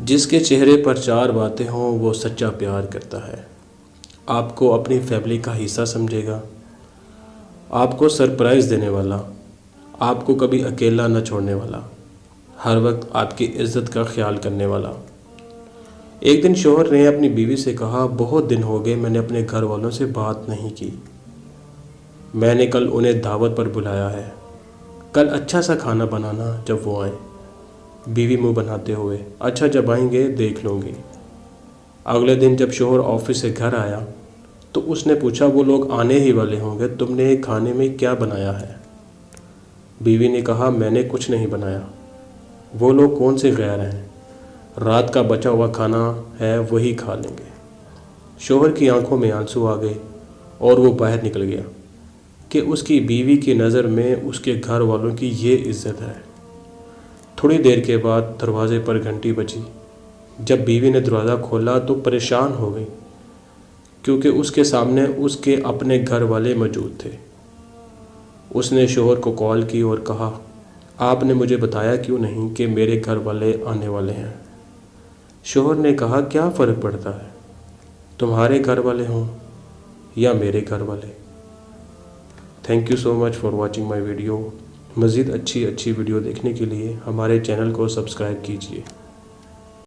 جس کے چہرے پر 4 باتیں ہوں وہ سچا پیار کرتا ہے، آپ کو اپنی فیملی کا حصہ سمجھے گا، آپ کو سرپرائز دینے والا، آپ کو کبھی اکیلا نہ چھوڑنے والا، ہر وقت آپ کی عزت کا خیال کرنے والا۔ ایک دن شوہر نے اپنی بیوی سے کہا، بہت دن ہو گئے میں نے اپنے گھر والوں سے بات نہیں کی، میں نے کل انہیں دعوت پر بلایا ہے، کل اچھا سا کھانا بنانا جب وہ آئیں۔ بیوی منہ بناتے ہوئے، اچھا جب آئیں گے دیکھ لوں گی۔ اگلے دن جب شوہر آفس سے گھر آیا تو اس نے پوچھا، وہ لوگ آنے ہی والے ہوں گے، تم نے کھانے میں کیا بنایا ہے؟ بیوی نے کہا، میں نے کچھ نہیں بنایا، وہ لوگ کون سے غیر ہیں، رات کا بچا ہوا کھانا ہے وہی کھا لیں گے۔ شوہر کی آنکھوں میں آنسو آ گئے اور وہ باہر نکل گیا کہ اس کی بیوی کی نظر میں اس کے گھر والوں کی یہ عزت ہے۔ تھوڑی دیر کے بعد دروازے پر گھنٹی بجی۔ جب بیوی نے دروازہ کھولا تو پریشان ہو گئی کیونکہ اس کے سامنے اس کے اپنے گھر والے موجود تھے۔ اس نے شوہر کو کال کی اور کہا، آپ نے مجھے بتایا کیوں نہیں کہ میرے گھر والے آنے والے ہیں؟ شوہر نے کہا، کیا فرق پڑتا ہے، تمہارے گھر والے ہوں یا میرے گھر والے۔ Thank you so much for watching my video. مزید اچھی ویڈیو دیکھنے کے لیے ہمارے چینل کو سبسکرائب کیجیے۔